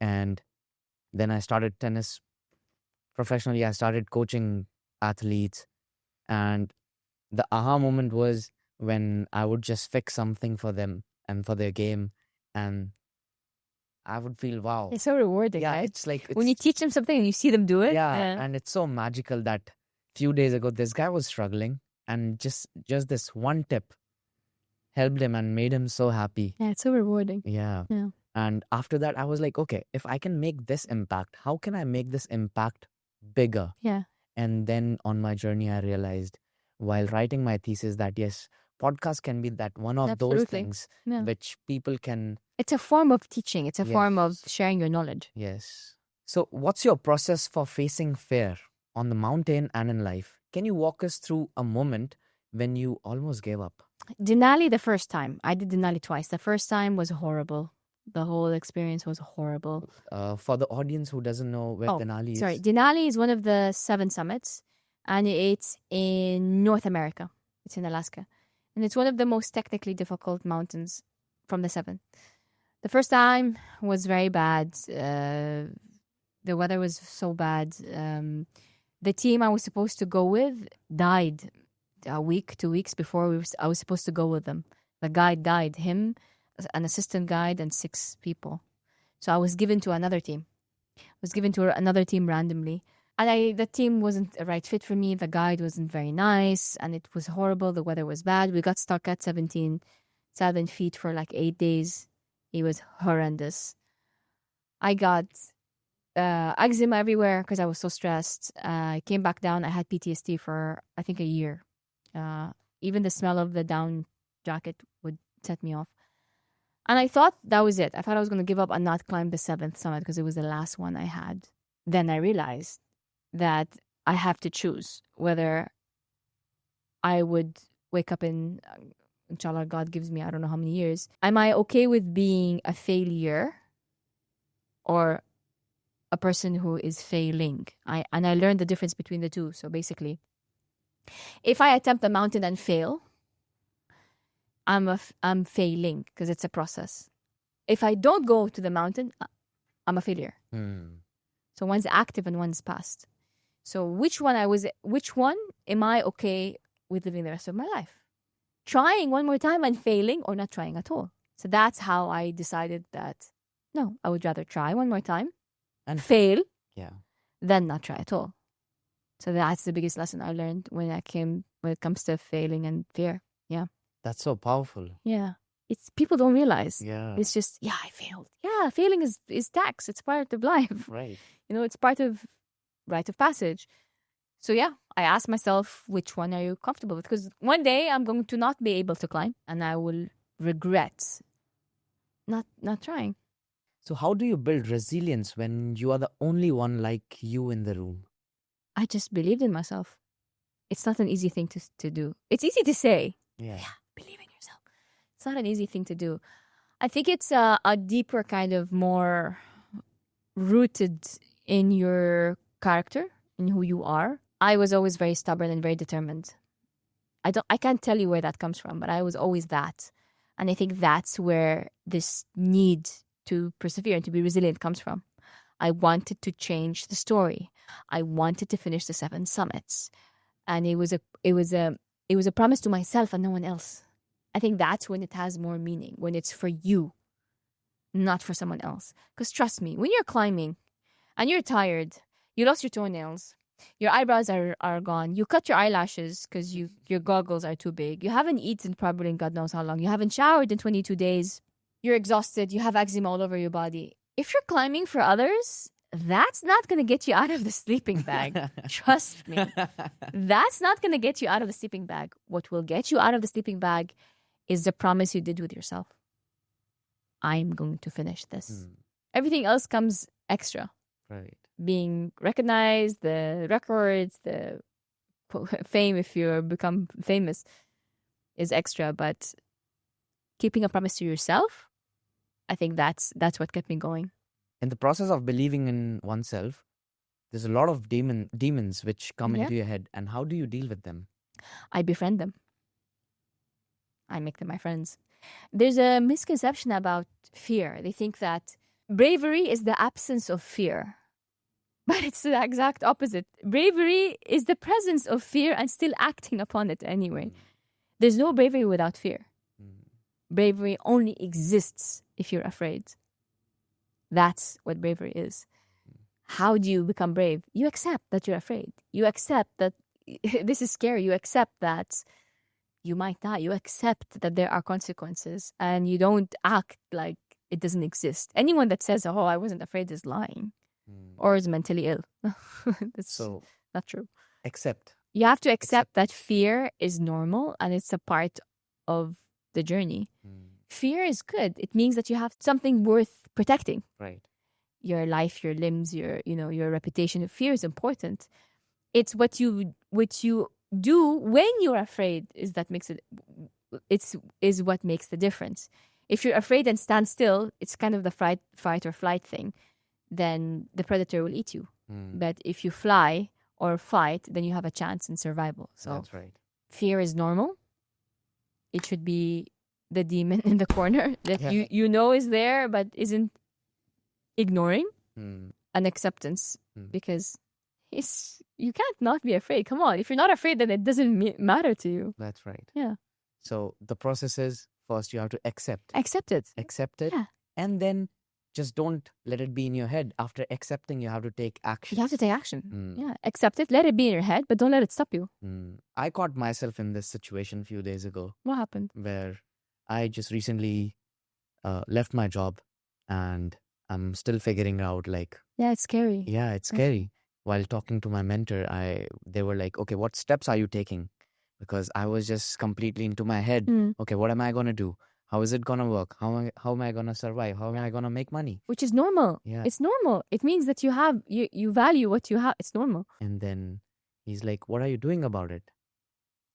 and then I started tennis professionally. I started coaching athletes, and the aha moment was when I would just fix something for them and for their game, and I would feel, wow. It's so rewarding, Yeah, right? it's like When you teach them something and you see them do it. yeah, and it's so magical that few days ago this guy was struggling, and just this one tip helped him and made him so happy. Yeah, it's so rewarding. Yeah. Yeah. And after that, I was like, okay, if I can make this impact, how can I make this impact bigger? Yeah. And then on my journey, I realized while writing my thesis that yes, podcast can be that one of those Absolutely. things Yeah. which people can. It's a form of teaching. It's a form of Yes. sharing your knowledge. Yes. So, what's your process for facing fear on the mountain and in life? Can you walk us through a moment when you almost gave up? Denali the first time. I did Denali twice. The first time was horrible. The whole experience was horrible. For the audience who doesn't know where Denali is. Sorry. Denali is one of the 7 summits, and it's in North America. It's in Alaska. And it's one of the most technically difficult mountains from the 7. The first time was very bad. The weather was so bad. The team I was supposed to go with died a week, 2 weeks before I was supposed to go with them. The guide died. Him, an assistant guide, and 6 people. So I was given to another team. I was given to another team randomly. And the team wasn't a right fit for me. The guide wasn't very nice, and it was horrible. The weather was bad. We got stuck at 7 feet for like 8 days. It was horrendous. I got eczema everywhere because I was so stressed. I came back down. I had PTSD for, I think, a year. Even the smell of the down jacket would set me off. And I thought that was it. I thought I was going to give up and not climb the 7th summit because it was the last one I had. Then I realized that I have to choose whether I would wake up in, inshallah, God gives me I don't know how many years. Am I okay with being a failure or a person who is failing? I learned the difference between the two. So basically, if I attempt a mountain and fail, I'm failing because it's a process. If I don't go to the mountain, I'm a failure. So one's active and one's past. So which one am I okay with living the rest of my life? Trying one more time and failing, or not trying at all? So that's how I decided that no, I would rather try one more time and fail than not try at all. So that's the biggest lesson I learned when it comes to failing and fear. Yeah. That's so powerful. Yeah. It's people don't realize. Yeah. It's just, I failed. Yeah, failing is tax. It's part of life. Right. It's part of rite of passage. So I asked myself, which one are you comfortable with? Because one day I'm going to not be able to climb and I will regret not trying. So how do you build resilience when you are the only one like you in the room? I just believed in myself. It's not an easy thing to do. It's easy to say. Yeah. Believe in yourself. It's not an easy thing to do. I think it's a deeper kind of more rooted in your character, in who you are. I was always very stubborn and very determined. I can't tell you where that comes from, but I was always that. And I think that's where this need to persevere and to be resilient comes from. I wanted to change the story. I wanted to finish the 7 summits. And it was a promise to myself and no one else. I think that's when it has more meaning, when it's for you, not for someone else. Because trust me, when you're climbing and you're tired, you lost your toenails, your eyebrows are gone, you cut your eyelashes because your goggles are too big, you haven't eaten properly in God knows how long, you haven't showered in 22 days, you're exhausted, you have eczema all over your body. If you're climbing for others, that's not going to get you out of the sleeping bag. Trust me. That's not going to get you out of the sleeping bag. What will get you out of the sleeping bag is the promise you did with yourself. I'm going to finish this. Everything else comes extra. Right. Being recognized, the records, the fame, if you become famous, is extra. But keeping a promise to yourself, I think that's what kept me going. In the process of believing in oneself, there's a lot of demons which come into your head. And how do you deal with them? I befriend them. I make them my friends. There's a misconception about fear. They think that bravery is the absence of fear. But it's the exact opposite. Bravery is the presence of fear and still acting upon it anyway. There's no bravery without fear. Bravery only exists if you're afraid. That's what bravery is. How do you become brave? You accept that you're afraid. You accept that this is scary. You accept that you might die. You accept that there are consequences, and you don't act like it doesn't exist. Anyone that says, "Oh, I wasn't afraid," is lying or is mentally ill. That's not true. Accept. You have to accept that fear is normal and it's a part of the journey. Fear is good. It means that you have something worth protecting. Right. Your life, your limbs, your reputation. Fear is important. It's what you do when you're afraid is what makes the difference. If you're afraid and stand still, it's kind of the fight or flight thing. Then the predator will eat you. But if you fly or fight, then you have a chance in survival. So that's right. Fear is normal. It should be the demon in the corner that you know is there but isn't ignoring. And acceptance, because you can't not be afraid. Come on, if you're not afraid, then it doesn't matter to you. That's right. Yeah. So the process is, first you have to accept it, Yeah. and then just don't let it be in your head. After accepting, you have to take action. You have to take action. Yeah, accept it, let it be in your head, but don't let it stop you. I caught myself in this situation a few days ago. What happened? Where I just recently left my job, and I'm still figuring out, like... Yeah, it's scary. Yeah, it's scary. While talking to my mentor, they were like, okay, what steps are you taking? Because I was just completely into my head. Okay, what am I going to do? How is it going to work? How am I going to survive? How am I going to make money? Which is normal. Yeah. It's normal. It means that you value what you have. It's normal. And then he's like, what are you doing about it?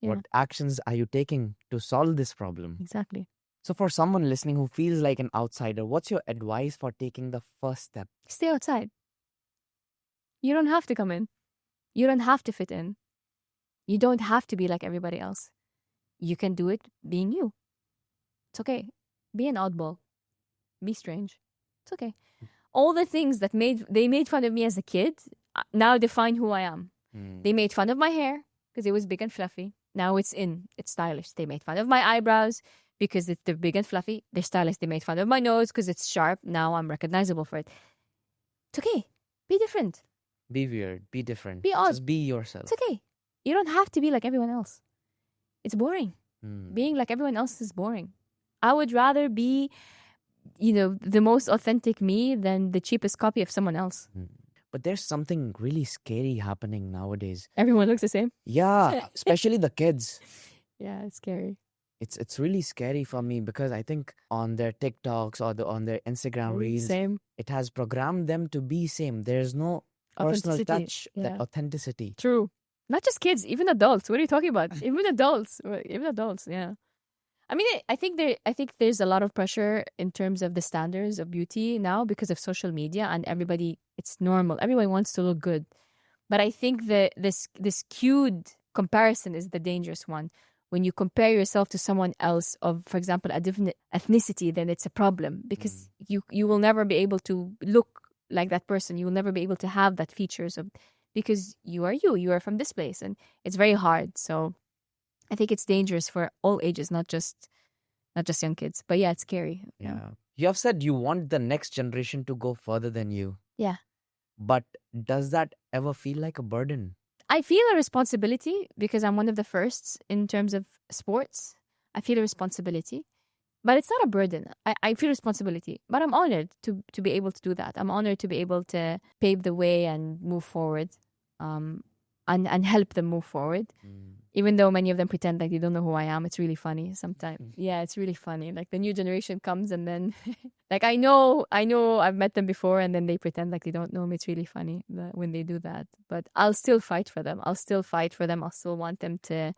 Yeah. What actions are you taking to solve this problem? Exactly. So for someone listening who feels like an outsider, what's your advice for taking the first step? Stay outside. You don't have to come in. You don't have to fit in. You don't have to be like everybody else. You can do it being you. It's okay. Be an oddball. Be strange. It's okay. All the things that they made fun of me as a kid now define who I am. They made fun of my hair because it was big and fluffy. Now it's stylish. They made fun of my eyebrows because they're big and fluffy. They're stylish. They made fun of my nose because it's sharp. Now I'm recognizable for it. It's okay. Be different. Be weird. Be different. Be odd. Just be yourself. It's okay. You don't have to be like everyone else. It's boring. Being like everyone else is boring. I would rather be, the most authentic me than the cheapest copy of someone else. But there's something really scary happening nowadays. Everyone looks the same? Yeah, especially the kids. Yeah, it's scary. It's really scary for me because I think on their TikToks or on their Instagram reels, it has programmed them to be same. There's no personal touch, that authenticity. True. Not just kids, even adults. What are you talking about? Even adults, yeah. I mean, I think there's a lot of pressure in terms of the standards of beauty now because of social media, and it's normal. Everyone wants to look good. But I think this skewed comparison is the dangerous one. When you compare yourself to someone else of, for example, a different ethnicity, then it's a problem because you will never be able to look like that person. You will never be able to have that features because you are from this place, and it's very hard. So I think it's dangerous for all ages, not just young kids. But yeah, it's scary. Yeah. You have said you want the next generation to go further than you. Yeah. But does that ever feel like a burden? I feel a responsibility because I'm one of the firsts in terms of sports. I feel a responsibility But it's not a burden. I feel responsibility, but I'm honored to be able to do that. I'm honored to be able to pave the way and move forward, um, and help them move forward. Even though many of them pretend like they don't know who I am, it's really funny sometimes. Yeah, it's really funny. Like the new generation comes and then, like I know, I've met them before, and then they pretend like they don't know me. It's really funny when they do that. But I'll still fight for them. I'll still fight for them. I'll still want them to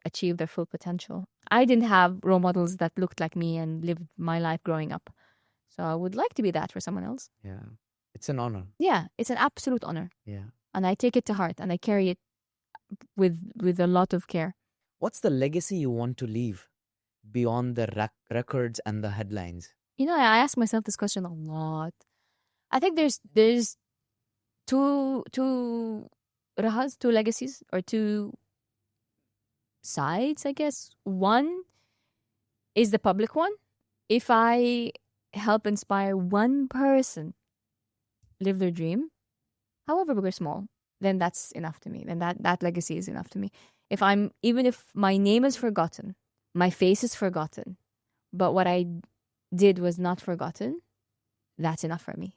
achieve their full potential. I didn't have role models that looked like me and lived my life growing up. So I would like to be that for someone else. Yeah. It's an honor. Yeah, it's an absolute honor. Yeah. And I take it to heart and I carry it with a lot of care. What's the legacy you want to leave beyond the records and the headlines? You know, I ask myself this question a lot. I think there's two rahas, two legacies, or two sides, I guess. One is the public one. If I help inspire one person live their dream, however big or small, then that's enough to me. Then that legacy is enough to me. Even if my name is forgotten, my face is forgotten, but what I did was not forgotten, that's enough for me.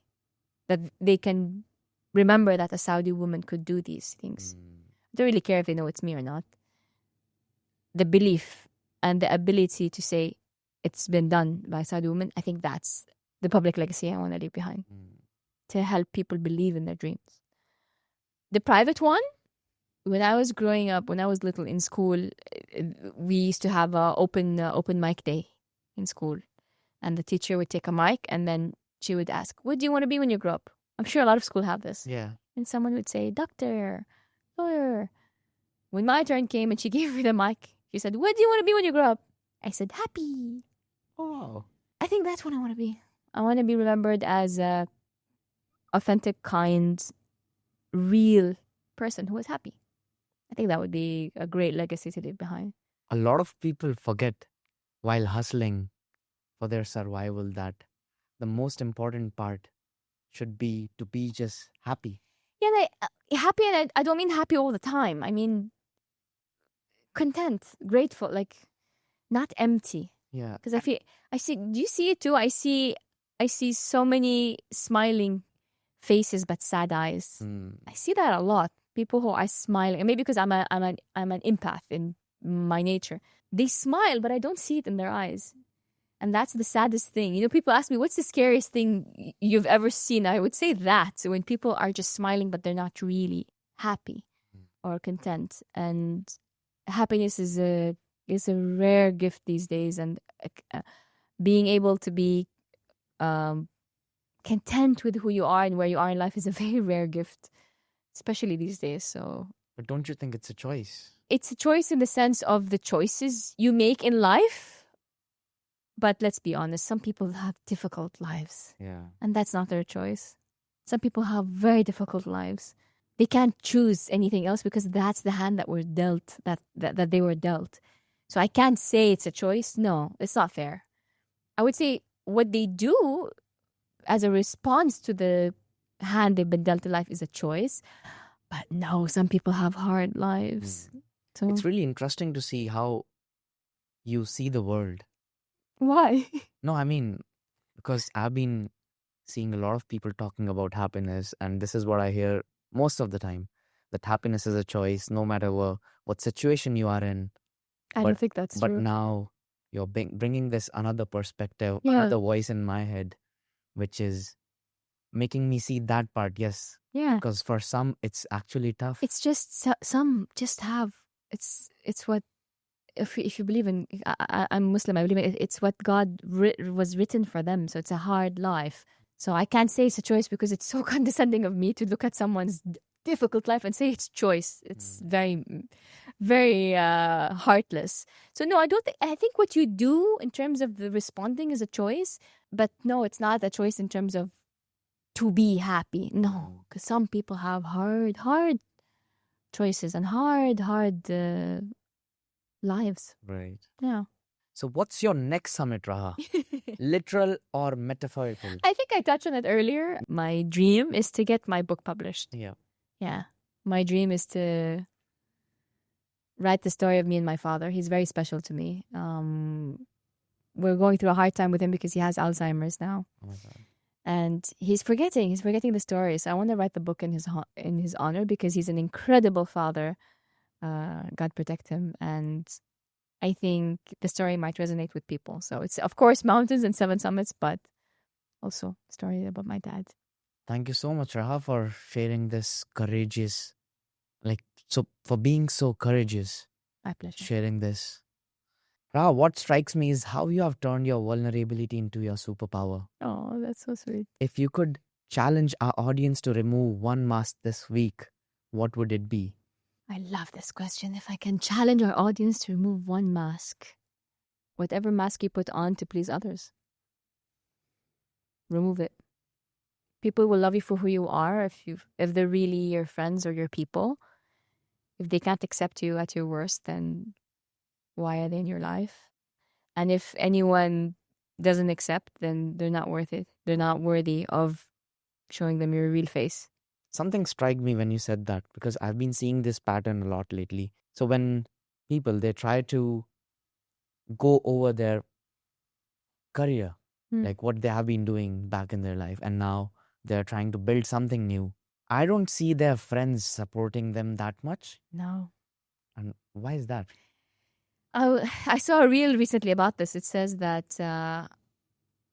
That they can remember that a Saudi woman could do these things. I don't really care if they know it's me or not. The belief and the ability to say it's been done by a Saudi woman, I think that's the public legacy I want to leave behind. To help people believe in their dreams. The private one, when I was growing up, when I was little in school, we used to have a open mic day in school. And the teacher would take a mic and then she would ask, what do you want to be when you grow up? I'm sure a lot of school have this. Yeah. And someone would say, doctor, lawyer. When my turn came and she gave me the mic, she said, what do you want to be when you grow up? I said, happy. Oh. I think that's what I want to be. I want to be remembered as a authentic, kind, real person who is happy. I think that would be a great legacy to leave behind. A lot of people forget while hustling for their survival that the most important part should be to be just happy. Yeah, happy, and I don't mean happy all the time. I mean content, grateful, like not empty. Yeah. Because do you see it too? I see so many smiling faces but sad eyes. I see that a lot. People who are smiling, and maybe because I'm an empath in my nature. They smile, but I don't see it in their eyes. And that's the saddest thing. You know, people ask me, what's the scariest thing you've ever seen? I would say that. So when people are just smiling, but they're not really happy or content. And happiness is a rare gift these days. And being able to be content with who you are and where you are in life is a very rare gift, especially these days. So, but don't you think it's a choice? It's a choice in the sense of the choices you make in life. But let's be honest, some people have difficult lives. Yeah. And that's not their choice. Some people have very difficult lives. They can't choose anything else because that's the hand that were dealt, that they were dealt. So I can't say it's a choice. No, it's not fair. I would say what they do as a response to the hand they've been dealt in life is a choice. But no, some people have hard lives. So it's really interesting to see how you see the world. Why? No, I mean, because I've been seeing a lot of people talking about happiness, and this is what I hear most of the time, that happiness is a choice no matter what situation you are in. I don't think that's true. But now you're bringing this another perspective, Yeah. another voice in my head, which is making me see that part, yes. Yeah. Because for some, it's actually tough. It's just some just have. It's what if you believe in. I'm Muslim. I believe it's what God was written for them. So it's a hard life. So I can't say it's a choice because it's so condescending of me to look at someone's difficult life and say it's choice. It's very, very heartless. So no, I don't think. I think what you do in terms of the responding is a choice, but no, it's not a choice in terms of to be happy. No, because some people have hard choices and hard lives. Right. Yeah. So what's your next summit, Raha? Literal or metaphorical? I think I touched on it earlier. My dream is to get my book published. Yeah. Yeah. My dream is to write the story of me and my father. He's very special to me. we're going through a hard time with him because he has Alzheimer's now. Oh my God. And he's forgetting the stories. I want to write the book in his honor because he's an incredible father. God protect him. And I think the story might resonate with people. So it's, of course, mountains and seven summits, but also a story about my dad. Thank you so much, Raha, for sharing this courageous, for being so courageous, My pleasure. sharing this. Raha, what strikes me is how you have turned your vulnerability into your superpower. Oh, that's so sweet. If you could challenge our audience to remove one mask this week, what would it be? I love this question. If I can challenge our audience to remove one mask, whatever mask you put on to please others, remove it. People will love you for who you are if they're really your friends or your people. If they can't accept you at your worst, then why are they in your life? And if anyone doesn't accept, then they're not worth it. They're not worthy of showing them your real face. Something struck me when you said that, because I've been seeing this pattern a lot lately. So when people, they try to go over their career, like what they have been doing back in their life, and now they're trying to build something new, I don't see their friends supporting them that much. No. And why is that? I saw a reel recently about this. It says that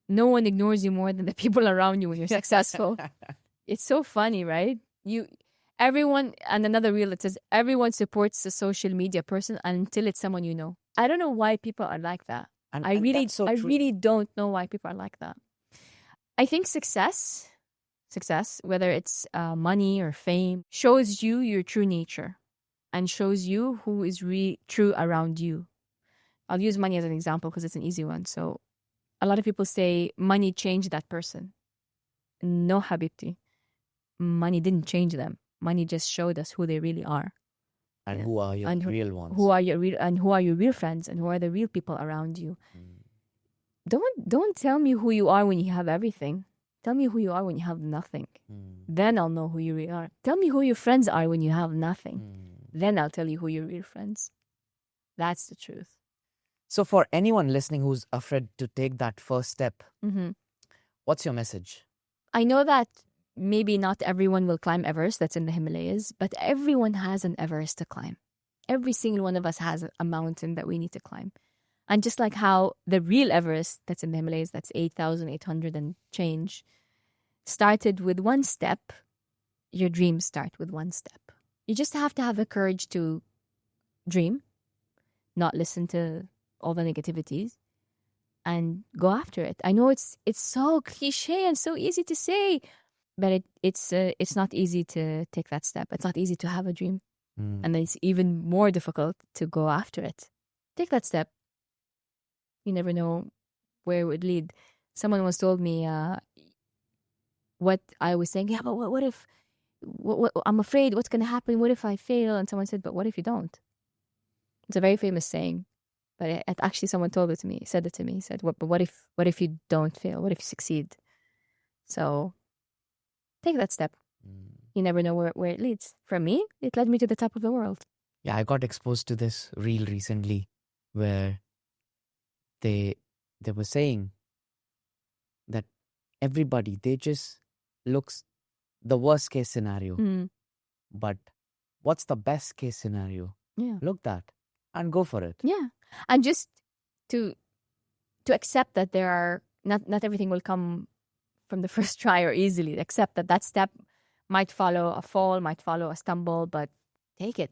no one ignores you more than the people around you when you're successful. It's so funny, right? Everyone, and another reel that says everyone supports a social media person until it's someone you know. I don't know why people are like that. I really don't know why people are like that. I think success, whether it's money or fame, shows you your true nature and shows you who is true around you. I'll use money as an example because it's an easy one. So a lot of people say money changed that person. No, habibti. Money didn't change them. Money just showed us who they really are. And who are your real ones? Who are your real friends and who are the real people around you. Don't tell me who you are when you have everything. Tell me who you are when you have nothing. Then I'll know who you really are. Tell me who your friends are when you have nothing. Then I'll tell you who your real friends. That's the truth. So for anyone listening who's afraid to take that first step, what's your message? I know that maybe not everyone will climb Everest, that's in the Himalayas, but everyone has an Everest to climb. Every single one of us has a mountain that we need to climb. And just like how the real Everest that's in the Himalayas, that's 8,800 and change, started with one step, your dreams start with one step. You just have to have the courage to dream, not listen to all the negativities, and go after it. I know it's so cliche and so easy to say, but it's not easy to take that step. It's not easy to have a dream. And then it's even more difficult to go after it. Take that step. You never know where it would lead. Someone once told me what I was saying, yeah, but what if, I'm afraid what's going to happen? What if I fail? And someone said, but what if you don't? It's a very famous saying. But it actually someone said it to me. He said, but what if you don't fail? What if you succeed? So take that step. You never know where it leads. For me, it led me to the top of the world. Yeah, I got exposed to this reel recently where they were saying that everybody, they just looks the worst case scenario. But what's the best case scenario? Yeah. Look that and go for it. Yeah. And just to accept that there are not everything will come from the first try or easily. Accept that step might follow a fall, might follow a stumble, but take it.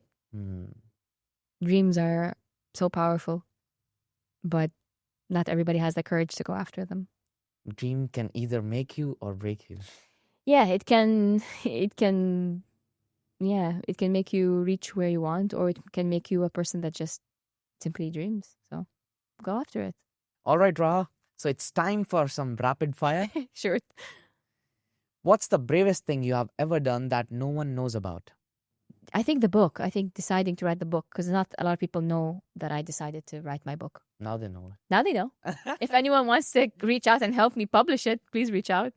Dreams are so powerful, but not everybody has the courage to go after them. Dream can either make you or break you. Yeah, it can make you reach where you want, or it can make you a person that just simply dreams. So go after it. All right, Raha. So it's time for some rapid fire. Sure. What's the bravest thing you have ever done that no one knows about? I think the book. I think deciding to write the book, because not a lot of people know that I decided to write my book. Now they know. Now they know. If anyone wants to reach out and help me publish it, please reach out.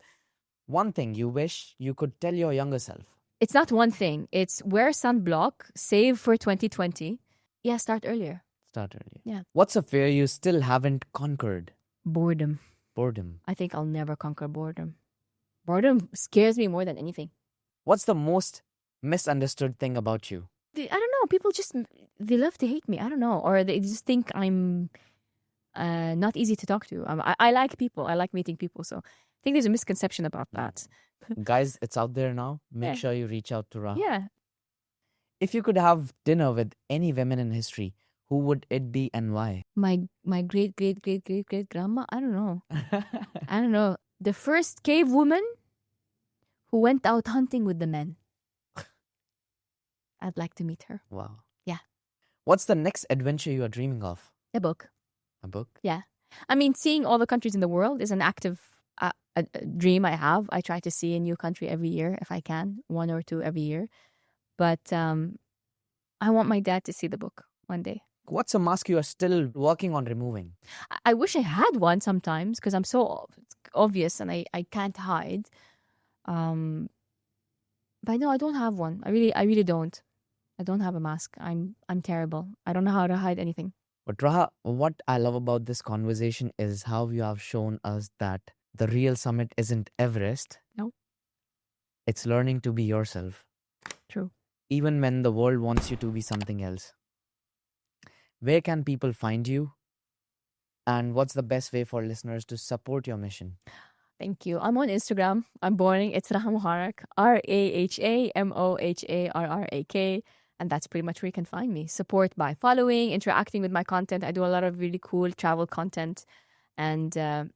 One thing you wish you could tell your younger self. It's not one thing. It's wear sunblock, save for 2020. Yeah, start earlier. Start earlier. Yeah. What's a fear you still haven't conquered? Boredom. Boredom. I think I'll never conquer boredom. Boredom scares me more than anything. What's the most misunderstood thing about you? I don't know. People just they love to hate me. I don't know, or they just think I'm not easy to talk to. I like people. I like meeting people. So I think there's a misconception about that. Guys, it's out there now. Make Yeah. sure you reach out to Raha. Yeah. If you could have dinner with any women in history, who would it be and why? My great great great great great grandma. I don't know. I don't know. The first cave woman who went out hunting with the men. I'd like to meet her. Wow. Yeah. What's the next adventure you are dreaming of? A book. A book? Yeah. I mean, seeing all the countries in the world is an active a dream I have. I try to see a new country every year if I can, one or two every year. But I want my dad to see the book one day. What's a mask you are still working on removing? I wish I had one sometimes because I'm so obvious and I can't hide. But no, I don't have one. I really don't. I don't have a mask. I'm terrible. I don't know how to hide anything. But Raha, what I love about this conversation is how you have shown us that the real summit isn't Everest. No. It's learning to be yourself. True. Even when the world wants you to be something else. Where can people find you? And what's the best way for listeners to support your mission? Thank you. I'm on Instagram. I'm boring. It's Raha Moharrak. RahaMoharrak. And that's pretty much where you can find me. Support by following, interacting with my content. I do a lot of really cool travel content. And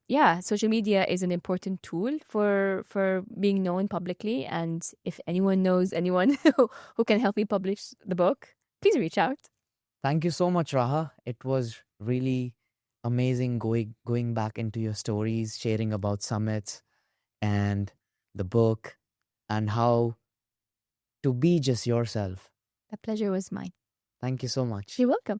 yeah, social media is an important tool for being known publicly. And if anyone knows anyone who can help me publish the book, please reach out. Thank you so much, Raha. It was really amazing going back into your stories, sharing about summits and the book and how to be just yourself. The pleasure was mine. Thank you so much. You're welcome.